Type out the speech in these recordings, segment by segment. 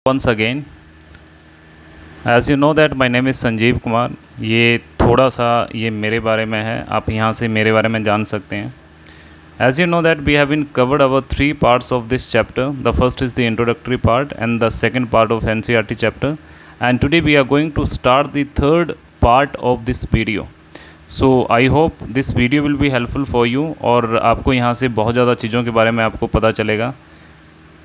once again, as you know that my name is Sanjeev Kumar. ये थोड़ा सा ये मेरे बारे में है, आप यहाँ से मेरे बारे में जान सकते हैं। As you know that we have been covered our 3 parts of this chapter. The first is the introductory part and the second part of NCERT chapter, and today we are going to start the third part of this video. So I hope this video will be helpful for you और आपको यहाँ से बहुत ज़्यादा चीज़ों के बारे में आपको पता चलेगा।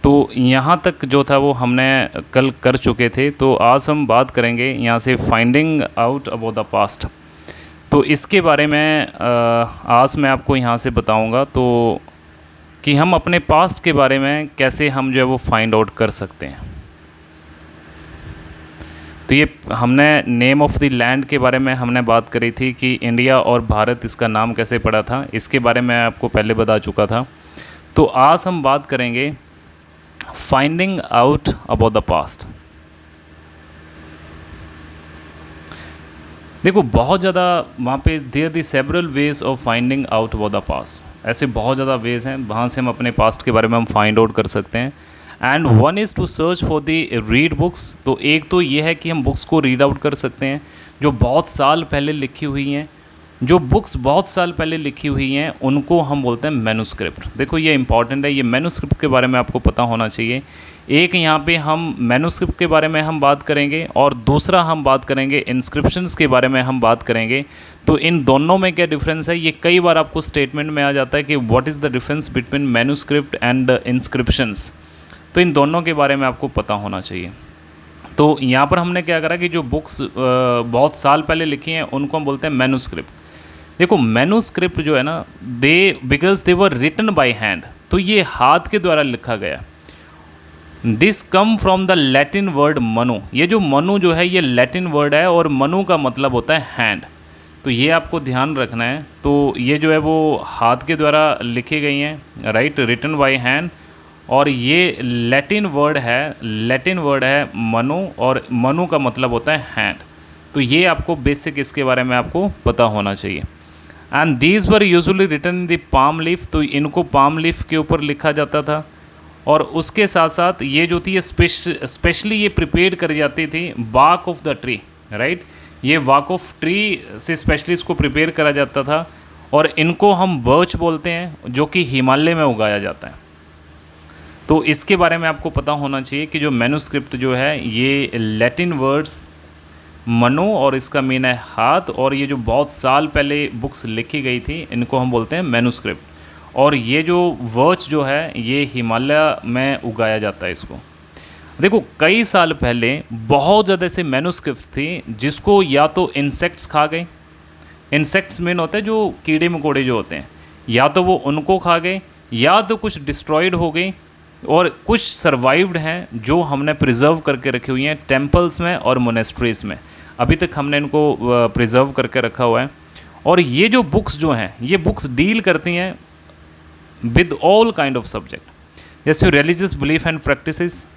तो यहाँ तक जो था वो हमने कल कर चुके थे, तो आज हम बात करेंगे यहाँ से finding out about the past. तो इसके बारे में आज मैं आपको यहाँ से बताऊँगा तो कि हम अपने पास्ट के बारे में कैसे हम जो है वो फाइंड आउट कर सकते हैं। तो ये हमने नेम ऑफ़ द लैंड के बारे में हमने बात करी थी कि इंडिया और भारत इसका नाम कैसे पड़ा था, इसके बारे में आपको पहले बता चुका था। तो आज हम बात करेंगे finding out about the past. देखो बहुत ज़्यादा वहाँ पे there the several ways of finding out about the past. ऐसे बहुत ज़्यादा वेज हैं वहाँ से हम अपने पास्ट के बारे में हम फाइंड आउट कर सकते हैं। And one is to search for the read books. तो एक तो ये है कि हम बुक्स को रीड आउट कर सकते हैं जो बहुत साल पहले लिखी हुई हैं। जो बुक्स बहुत साल पहले लिखी हुई हैं उनको हम बोलते हैं मैन्युस्क्रिप्ट। देखो ये इंपॉर्टेंट है, ये मैन्युस्क्रिप्ट के बारे में आपको पता होना चाहिए। एक यहाँ पे हम मैन्युस्क्रिप्ट के बारे में हम बात करेंगे और दूसरा हम बात करेंगे इंस्क्रिप्शंस के बारे में हम बात करेंगे। तो इन दोनों में क्या डिफरेंस है, ये कई बार आपको स्टेटमेंट में आ जाता है कि what is the difference between manuscript and inscriptions. तो इन दोनों के बारे में आपको पता होना चाहिए। तो यहाँ पर हमने क्या करा कि जो बुक्स बहुत साल पहले लिखी हैं उनको हम बोलते हैं मैन्युस्क्रिप्ट। देखो मैन्युस्क्रिप्ट जो है ना, because they were written by hand, तो ये हाथ के द्वारा लिखा गया। This come from the Latin word manu. ये जो मनु जो है ये लैटिन वर्ड है और मनु का मतलब होता है हैंड। तो ये आपको ध्यान रखना है। तो ये जो है वो हाथ के द्वारा लिखी गई हैं, राइट, रिटन बाय हैंड। और ये लैटिन वर्ड है मनु, और मनु का मतलब होता है हैंड। तो ये आपको बेसिक इसके बारे में आपको पता होना चाहिए। And these were usually written in the palm leaf. तो इनको पाम लीफ के ऊपर लिखा जाता था। और उसके साथ साथ ये जो थी ये स्पेशली ये प्रिपेयर करी जाती थी बाक ऑफ द ट्री, राइट। ये बाक ऑफ ट्री से स्पेशली इसको प्रिपेयर करा जाता था। और इनको हम बर्च बोलते हैं जो कि हिमालय में उगाया जाता है। तो इसके बारे में आपको पता होना चाहिए कि जो मैन्युस्क्रिप्ट जो है ये लैटिन वर्ड्स मनो और इसका मीन है हाथ, और ये जो बहुत साल पहले बुक्स लिखी गई थी इनको हम बोलते हैं मैन्युस्क्रिप्ट। और ये जो वर्च जो है ये हिमालय में उगाया जाता है इसको। देखो कई साल पहले बहुत ज़्यादा ऐसे मैन्युस्क्रिप्ट थी जिसको या तो इंसेक्ट्स खा गए। इंसेक्ट्स मीन होते हैं जो कीड़े मकोड़े जो होते हैं, या तो वो उनको खा गए या तो कुछ डिस्ट्रॉयड हो गई, और कुछ सर्वाइव्ड हैं जो हमने प्रिजर्व करके रखी हुई हैं टेम्पल्स में और मोनेस्ट्रीज़ में। अभी तक हमने इनको प्रिजर्व करके रखा हुआ है। और ये जो बुक्स जो हैं ये बुक्स डील करती हैं with all kind of subject, जैसे religious belief and practices,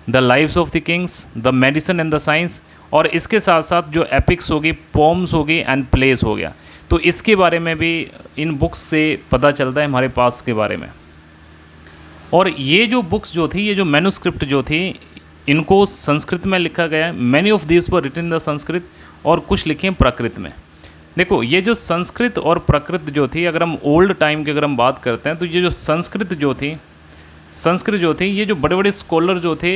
the lives of the kings, the medicine and the science, और इसके साथ साथ जो एपिक्स होगी, पोम्स होगी एंड प्लेस हो गया। तो इसके बारे में भी इन बुक्स से पता चलता है हमारे पास्ट के बारे में। और ये जो बुक्स जो थी, ये जो मैन्युस्क्रिप्ट जो थी, इनको संस्कृत में लिखा गया है। Many of this were written in the Sanskrit, और कुछ लिखे हैं प्राकृत में। देखो ये जो संस्कृत और प्राकृत जो थी, अगर हम ओल्ड टाइम की अगर हम बात करते हैं तो ये जो संस्कृत जो थी ये जो बड़े बड़े स्कॉलर जो थे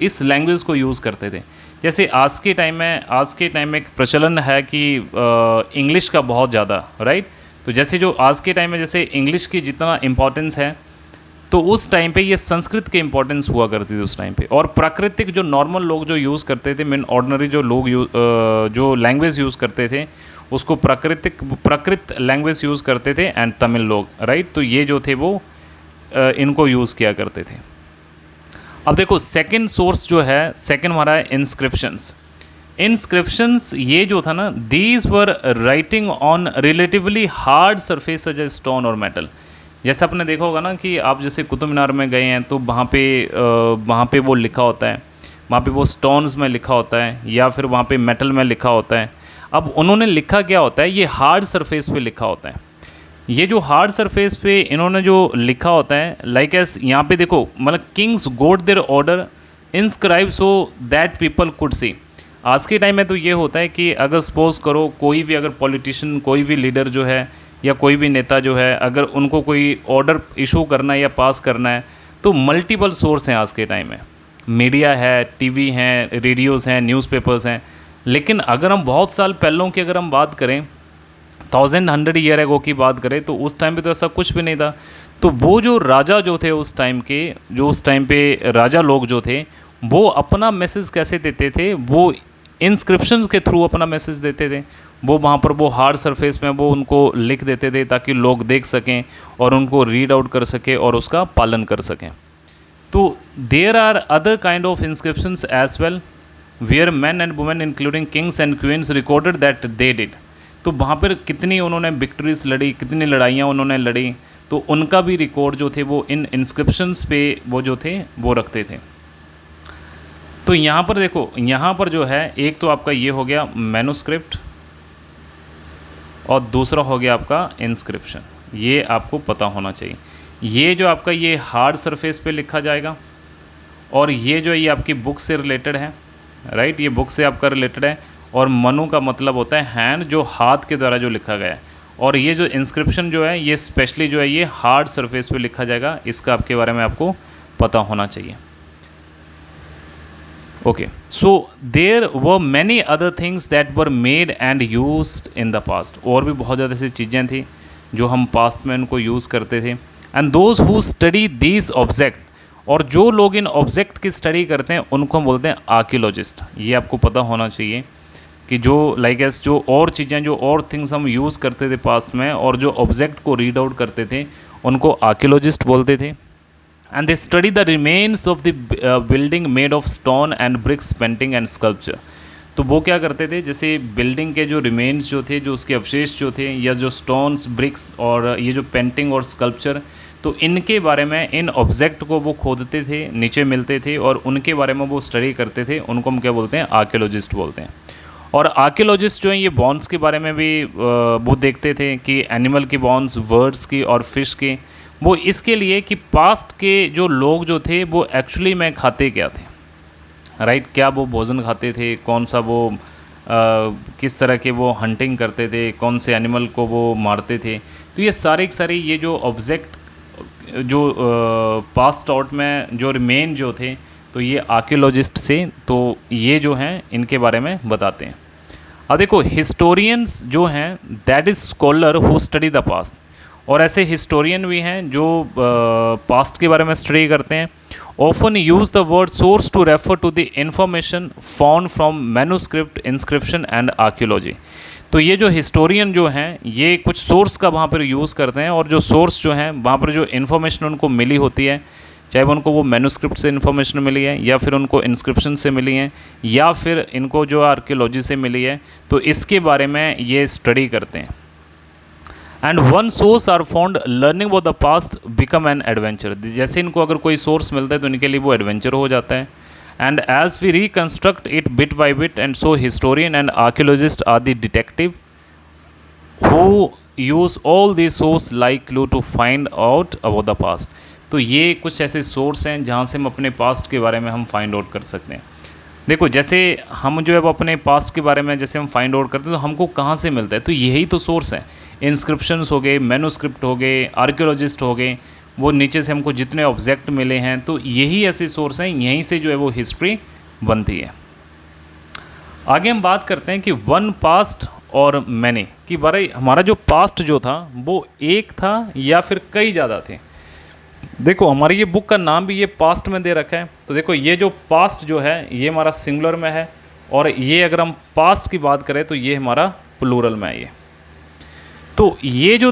इस लैंग्वेज को यूज़ करते थे। जैसे आज के टाइम में एक प्रचलन है कि इंग्लिश का बहुत ज़्यादा, राइट। तो जैसे जो आज के टाइम में जैसे इंग्लिश की जितना इम्पोर्टेंस है, तो उस टाइम पे ये संस्कृत की इंपॉर्टेंस हुआ करती थी उस टाइम पे। और प्राकृतिक जो नॉर्मल लोग जो यूज़ करते थे, मीन ऑर्डिनरी जो लोग जो लैंग्वेज यूज़ करते थे उसको प्राकृत लैंग्वेज यूज़ करते थे, एंड तमिल लोग, राइट। तो ये जो थे वो इनको यूज़ किया करते थे। अब देखो सेकंड सोर्स जो है, सेकंड हमारा है इंस्क्रिप्शंस। ये जो था ना, these were writing on relatively hard surface such as stone और मेटल। जैसे आपने देखा होगा ना कि आप जैसे कुतुब मीनार में गए हैं तो वहाँ पे वो लिखा होता है, वहाँ पे वो स्टोन्स में लिखा होता है या फिर वहाँ पे मेटल में लिखा होता है। अब उन्होंने लिखा क्या होता है, ये हार्ड सरफेस पे लिखा होता है। ये जो हार्ड सरफेस पे इन्होंने जो लिखा होता है, लाइक एस यहाँ पे देखो, मतलब kings got their order inscribe so that people could see. आज के टाइम में तो ये होता है कि अगर सपोज़ करो कोई भी अगर पॉलिटिशियन, कोई भी लीडर जो है या कोई भी नेता जो है, अगर उनको कोई ऑर्डर इशू करना है या पास करना है तो मल्टीपल सोर्स हैं आज के टाइम में। मीडिया है, टीवी हैं, रेडियोज़ हैं, न्यूज़पेपर्स हैं। लेकिन अगर हम बहुत साल पहलों की अगर हम बात करें, 1100 ईयर एगो की बात करें, तो उस टाइम पे तो ऐसा कुछ भी नहीं था। तो वो जो राजा जो थे उस टाइम के, जो उस टाइम पे राजा लोग जो थे, वो अपना मैसेज कैसे देते थे? वो इंस्क्रिप्शंस के थ्रू अपना मैसेज देते थे। वो वहाँ पर वो हार्ड सरफेस में वो उनको लिख देते थे ताकि लोग देख सकें और उनको रीड आउट कर सकें और उसका पालन कर सकें। तो there are other kind of inscriptions as well where man and women including kings and queens recorded that they did. तो वहाँ पर कितनी उन्होंने विक्ट्रीज लड़ी, कितनी लड़ाइयाँ उन्होंने लड़ी, तो उनका भी रिकॉर्ड जो थे वो इन इंस्क्रिप्शंस पे वो जो थे वो रखते थे। तो यहाँ पर देखो, यहाँ पर जो है एक तो आपका ये हो गया मैन्युस्क्रिप्ट और दूसरा हो गया आपका इंस्क्रिप्शन। ये आपको पता होना चाहिए। ये जो आपका ये हार्ड सरफेस पे लिखा जाएगा और ये जो ये आपकी बुक से रिलेटेड है, राइट, ये बुक से आपका रिलेटेड है। और मनु का मतलब होता है हैंड, जो हाथ के द्वारा जो लिखा गया है। और ये जो इंस्क्रिप्शन जो है ये स्पेशली जो है ये हार्ड सरफेस पे लिखा जाएगा। इसका आपके बारे में आपको पता होना चाहिए। Okay, so there were many other things that were made and used in the past. और भी बहुत ज़्यादा ऐसी चीज़ें थी जो हम पास्ट में उनको यूज़ करते थे। And those who study these object, और जो लोग इन ऑब्जेक्ट की स्टडी करते हैं उनको हम बोलते हैं आर्कियोलॉजिस्ट। ये आपको पता होना चाहिए कि जो लाइक एस जो और चीज़ें, जो और थिंग्स हम यूज़ करते थे पास्ट में और जो ऑब्जेक्ट को रीड आउट करते थे उनको आर्कियोलॉजिस्ट बोलते थे। And they study the remains of the building made of stone and bricks, painting and sculpture. तो वो क्या करते थे, जैसे बिल्डिंग के जो रिमेन्स जो थे, जो उसके अवशेष जो थे, या जो स्टोन्स, ब्रिक्स और ये जो पेंटिंग और स्कल्पचर, तो इनके बारे में, इन ऑब्जेक्ट को वो खोदते थे, नीचे मिलते थे और उनके बारे में वो स्टडी करते थे। उनको हम क्या बोलते हैं? आर्कियोलॉजिस्ट बोलते हैं। और आर्कियोलॉजिस्ट जो हैं ये बॉन्स के बारे में भी वो देखते थे कि एनिमल की बॉन्स, बर्ड्स की और फिश की। वो इसके लिए कि पास्ट के जो लोग जो थे वो एक्चुअली में खाते क्या थे, राइट, क्या वो भोजन खाते थे, कौन सा वो किस तरह के वो हंटिंग करते थे, कौन से एनिमल को वो मारते थे। तो ये सारे के सारे ये जो ऑब्जेक्ट जो पास्ट आउट में जो रिमेन जो थे, तो ये आर्कियोलॉजिस्ट से, तो ये जो हैं इनके बारे में बताते हैं। अब देखो, हिस्टोरियंस जो हैं that is scholar who study the past. और ऐसे हिस्टोरियन भी हैं जो पास्ट के बारे में स्टडी करते हैं। Often use the word source to refer to the information found from manuscript, inscription and archaeology. तो ये जो हिस्टोरियन जो हैं ये कुछ सोर्स का वहाँ पर यूज़ करते हैं और जो सोर्स जो हैं वहाँ पर जो इन्फॉर्मेशन उनको मिली होती है, चाहे उनको वो मैन्युस्क्रिप्ट से इन्फॉर्मेशन मिली है या फिर उनको इंस्क्रिप्शन से मिली है या फिर इनको जो आर्कियोलॉजी से मिली है, तो इसके बारे में ये स्टडी करते हैं। And one source are found learning about the past become an adventure. जैसे इनको अगर कोई सोर्स मिलता है तो इनके लिए वो एडवेंचर हो जाता है। And as we reconstruct it bit by bit, and so historian and archaeologist are the detective who use all the source like clue to find out about the past. तो ये कुछ ऐसे सोर्स हैं जहाँ से हम अपने पास्ट के बारे में हम फाइंड आउट कर सकते हैं। देखो, जैसे हम जो है वो अपने पास्ट के बारे में जैसे हम फाइंड आउट करते हैं तो हमको कहाँ से मिलता है, तो यही तो सोर्स है। इंस्क्रिप्शंस हो गए, मैन्युस्क्रिप्ट हो गए, आर्कियोलॉजिस्ट हो गए, वो नीचे से हमको जितने ऑब्जेक्ट मिले हैं, तो यही ऐसे सोर्स हैं, यहीं से जो है वो हिस्ट्री बनती है। आगे हम बात करते हैं कि वन पास्ट और मैनी कि बारे हमारा जो पास्ट जो था वो एक था या फिर कई ज़्यादा थे। देखो, हमारी ये बुक का नाम भी ये पास्ट में दे रखा है। तो देखो, ये जो पास्ट जो है ये हमारा सिंगुलर में है और ये अगर हम पास्ट की बात करें तो ये हमारा प्लूरल में है। ये तो ये जो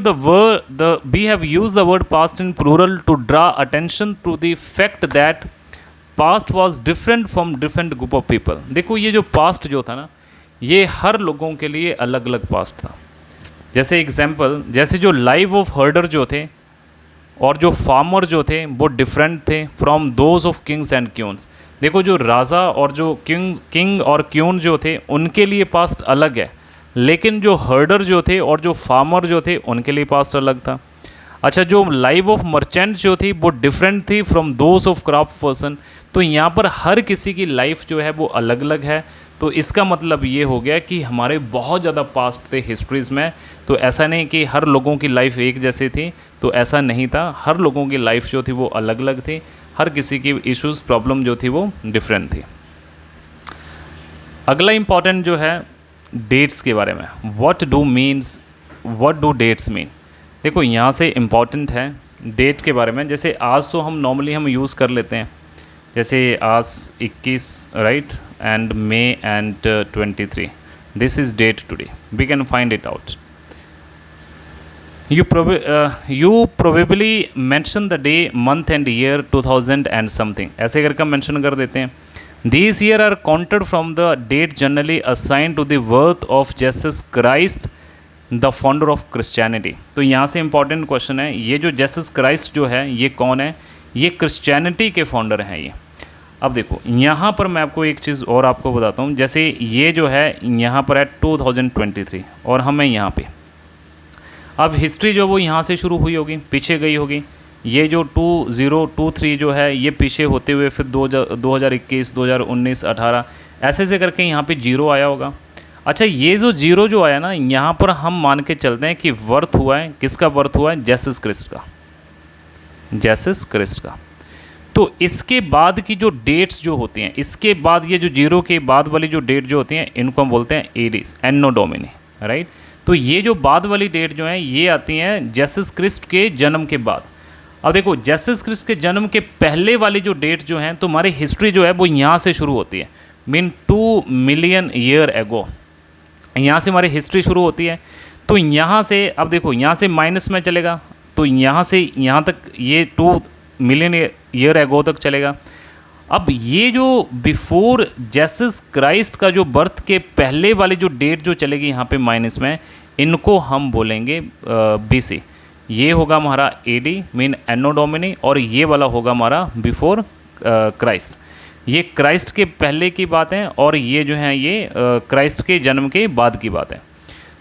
we have use the word past in plural to draw attention to the fact that past was different from different group of people. देखो, ये जो पास्ट जो था ना, ये हर लोगों के लिए अलग अलग पास्ट था। जैसे एग्जाम्पल, जैसे जो लाइफ ऑफ हर्डर जो थे और जो फार्मर जो थे वो डिफरेंट थे from those of kings and queens. देखो, जो राजा और जो किंग और क्यून जो थे उनके लिए पास्ट अलग है, लेकिन जो हर्डर जो थे और जो फार्मर जो थे उनके लिए पास्ट अलग था। अच्छा, जो लाइफ ऑफ मर्चेंट जो थी वो डिफरेंट थी from those of craft person. तो यहाँ पर हर किसी की लाइफ जो है वो अलग अलग है। तो इसका मतलब ये हो गया कि हमारे बहुत ज़्यादा पास्ट थे हिस्ट्रीज़ में। तो ऐसा नहीं कि हर लोगों की लाइफ एक जैसी थी, तो ऐसा नहीं था। हर लोगों की लाइफ जो थी वो अलग अलग थी, हर किसी की इश्यूज़ प्रॉब्लम जो थी वो डिफरेंट थी। अगला इम्पॉर्टेंट जो है डेट्स के बारे में, व्हाट डू डेट्स मीन। देखो यहाँ से इम्पॉर्टेंट है डेट के बारे में। जैसे आज तो हम नॉर्मली हम यूज़ कर लेते हैं, जैसे आज 21 right and May and 23, this is date today, we can find it out. You probably mention the day month and year 2000 and something, ऐसे करके मेंशन कर देते हैं। These year are counted from the date generally assigned to the birth of Jesus Christ, the founder of Christianity। तो यहाँ से important question है, ये जो जेसस क्राइस्ट जो है ये कौन है? ये क्रिश्चियनिटी के फाउंडर हैं ये। अब देखो यहाँ पर मैं आपको एक चीज़ और आपको बताता हूँ। जैसे ये जो है यहाँ पर है 2023 और हम हैं यहाँ पे। अब हिस्ट्री जो वो यहाँ से शुरू हुई होगी, पीछे गई होगी। ये जो 2023 जो है ये पीछे होते हुए फिर 2021, 2019, 18 ऐसे से करके यहाँ पे जीरो आया होगा। अच्छा, ये जो जीरो जो आया ना, यहाँ पर हम मान के चलते हैं कि वर्थ हुआ है, किसका वर्थ हुआ है? जेसस क्रिस्ट का, जेसस क्रिस्ट का। तो इसके बाद की जो डेट्स जो होती हैं, इसके बाद ये जो जीरो के बाद वाली जो डेट जो होती हैं, इनको हम बोलते हैं एडीज, एनो डोमिनी, राइट। तो ये जो बाद वाली डेट जो है ये आती हैं जेसस क्रिस्ट के जन्म के बाद। अब देखो जेसस क्रिस्ट के जन्म के पहले वाली जो डेट जो हैं, तो हमारी हिस्ट्री जो है वो यहाँ से शुरू होती है, मीन 2 मिलियन ईयर एगो, यहाँ से हमारी हिस्ट्री शुरू होती है। तो यहाँ से अब देखो यहाँ से माइनस में चलेगा, तो यहाँ से यहाँ तक ये 2 मिलियन ईयर एगो तक चलेगा। अब ये जो बिफोर जेसस क्राइस्ट का जो बर्थ के पहले वाली जो डेट जो चलेगी यहाँ पे माइनस में, इनको हम बोलेंगे BC। ये होगा हमारा AD मीन एनो डोमिनी, और ये वाला होगा हमारा बिफोर क्राइस्ट। ये क्राइस्ट के पहले की बात है और ये जो है ये क्राइस्ट के जन्म के बाद की बात है।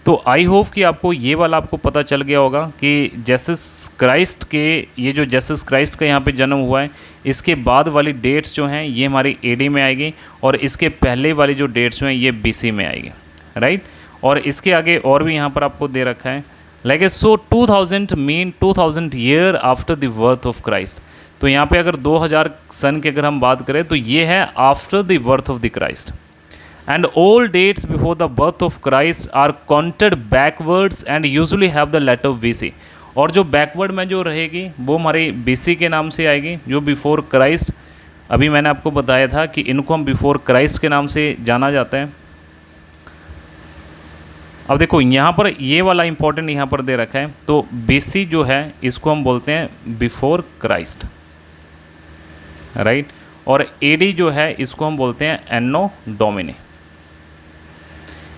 तो आई होप कि आपको ये वाला आपको पता चल गया होगा कि जेसस क्राइस्ट के, ये जो जेसस क्राइस्ट का यहाँ पे जन्म हुआ है, इसके बाद वाली डेट्स जो हैं ये हमारी AD में आएगी, और इसके पहले वाली जो डेट्स हैं ये BC में आएगी, राइट। और इसके आगे और भी यहाँ पर आपको दे रखा है, like so 2000 mean 2000 year after the birth of Christ. तो यहाँ पे अगर 2000 सन की अगर हम बात करें तो ये है after the birth of the Christ. And all dates before the birth of Christ are counted backwards and usually have the letter BC। और जो बैकवर्ड में जो रहेगी वो हमारी BC के नाम से आएगी। जो बिफोर क्राइस्ट, अभी मैंने आपको बताया था कि इनको हम बिफोर क्राइस्ट के नाम से जाना जाता है। अब देखो यहाँ पर ये वाला इंपॉर्टेंट यहाँ पर दे रखा है, तो BC जो है इसको हम बोलते हैं बिफोर क्राइस्ट, राइट। और AD जो है इसको हम बोलते हैं एनो डोमिनी।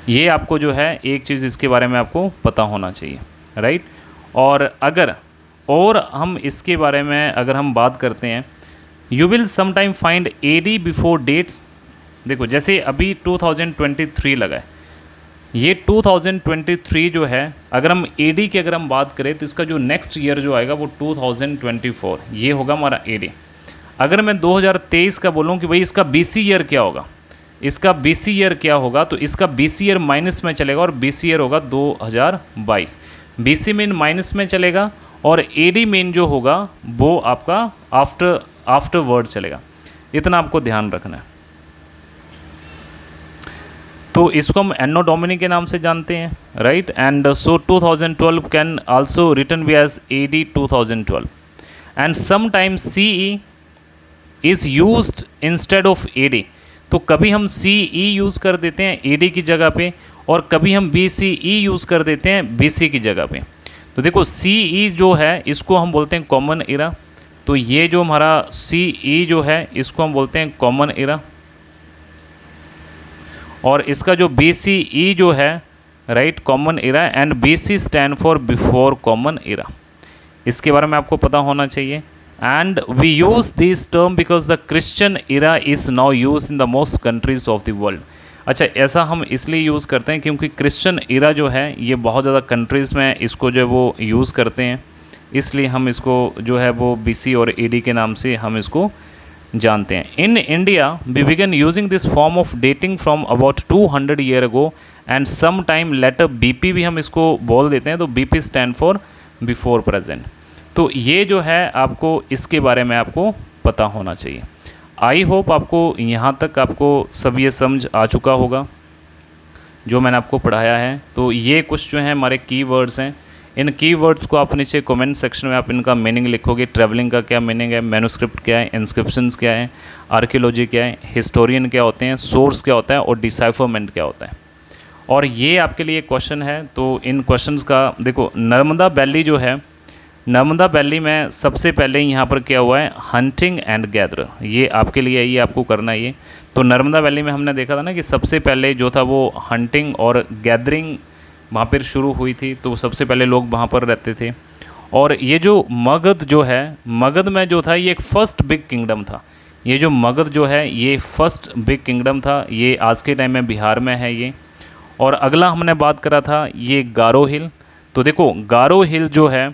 ये आपको जो है एक चीज़ इसके बारे में आपको पता होना चाहिए, राइट। और अगर और हम इसके बारे में अगर हम बात करते हैं, you will sometime find AD before dates. देखो जैसे अभी 2023 लगा है, ये 2023 जो है, अगर हम AD की अगर हम बात करें तो इसका जो नेक्स्ट ईयर जो आएगा वो 2024, ये होगा हमारा AD। अगर मैं 2023 का बोलूँ कि भाई इसका BC ईयर क्या होगा, इसका BC ईयर क्या होगा, तो इसका BC ईयर माइनस में चलेगा और BC ईयर होगा 2022। BC मेन माइनस में चलेगा और AD मेन जो होगा वो आपका आफ्टर वर्ड चलेगा। इतना आपको ध्यान रखना है। तो इसको हम एनो डोमिनी के नाम से जानते हैं, right. And so 2012 can also written be as AD 2012 and sometimes CE is used instead of AD। तो कभी हम CE यूज़ कर देते हैं AD की जगह पे, और कभी हम BCE यूज़ कर देते हैं BC की जगह पे। तो देखो CE जो है इसको हम बोलते हैं कॉमन एरा। तो ये जो हमारा CE जो है इसको हम बोलते हैं कॉमन एरा, और इसका जो BCE जो है, right, common era, and BC stand for before common era. इसके बारे में आपको पता होना चाहिए। And we use this term because the Christian era is now use in the most countries of the world. अच्छा, ऐसा हम इसलिए यूज़ करते हैं क्योंकि क्रिश्चियन एरा जो है ये बहुत ज़्यादा कंट्रीज़ में इसको जो है वो यूज़ करते हैं, इसलिए हम इसको जो है वो BC और AD के नाम से हम इसको जानते हैं। In India we began using this form of dating from about 200 year ago and some time later BP भी हम इसको बोल देते हैं, तो BP stand for before present. तो ये जो है आपको इसके बारे में आपको पता होना चाहिए। आई होप आपको यहाँ तक आपको सब ये समझ आ चुका होगा जो मैंने आपको पढ़ाया है। तो ये कुछ जो है हमारे कीवर्ड्स हैं, इन कीवर्ड्स को आप नीचे कमेंट सेक्शन में आप इनका मीनिंग लिखोगे। ट्रैवलिंग का क्या मीनिंग है, मैन्युस्क्रिप्ट क्या है, इंस्क्रिप्शंस क्या है, आर्कियोलॉजी क्या है, हिस्टोरियन क्या होते हैं, सोर्स क्या होता है और डिसाइफरमेंट क्या होता है। और ये आपके लिए क्वेश्चन है, तो इन क्वेश्चंस का देखो, नर्मदा वैली जो है, नर्मदा वैली में सबसे पहले यहाँ पर क्या हुआ है, हंटिंग एंड गैदर, ये आपके लिए ये आपको करना है ये। तो नर्मदा वैली में हमने देखा था ना कि सबसे पहले जो था वो हंटिंग और गैदरिंग वहाँ पर शुरू हुई थी, तो सबसे पहले लोग वहाँ पर रहते थे। और ये जो मगध जो है, मगध में जो था ये एक फर्स्ट बिग किंगडम था। ये जो मगध जो है ये फर्स्ट बिग किंगडम था, ये आज के टाइम में बिहार में है ये। और अगला हमने बात करा था ये गारो हिल। तो देखो गारो हिल जो है,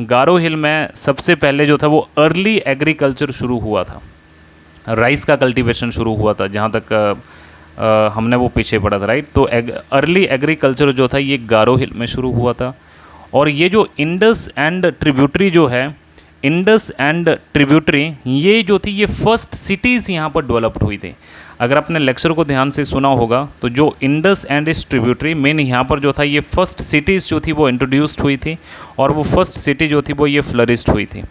गारो हिल में सबसे पहले जो था वो अर्ली एग्रीकल्चर शुरू हुआ था, राइस का कल्टीवेशन शुरू हुआ था, जहाँ तक हमने वो पीछे पढ़ा था, राइट। तो अर्ली एग्रीकल्चर जो था ये गारो हिल में शुरू हुआ था। और ये जो इंडस एंड ट्रिब्यूटरी जो है, इंडस एंड ट्रिब्यूटरी ये जो थी ये फर्स्ट सिटीज़ यहाँ पर डेवलप्ड हुई थी। अगर आपने लेक्चर को ध्यान से सुना होगा तो जो इंडस एंड इस ट्रिब्यूटरी मेन यहाँ पर जो था ये फर्स्ट सिटीज़ जो थी वो इंट्रोड्यूस्ड हुई थी, और वो फर्स्ट सिटी जो थी वो ये फ्लरिश्ड हुई थी।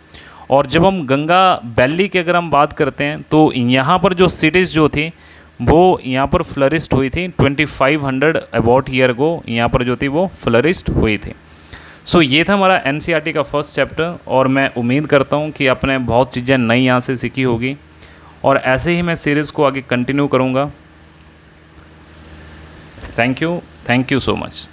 और जब हम गंगा वैली की अगर हम बात करते हैं तो यहाँ पर जो सिटीज़ जो थी वो यहाँ पर फ्लरिश्ड हुई थी 2500 अबाउट ईयर को, यहाँ पर जो थी वो फ्लरिश्ड हुई थी। सो ये था हमारा NCERT का फर्स्ट चैप्टर, और मैं उम्मीद करता हूँ कि आपने बहुत चीज़ें नई यहाँ से सीखी होगी, और ऐसे ही मैं सीरीज़ को आगे कंटिन्यू करूँगा। Thank you so much.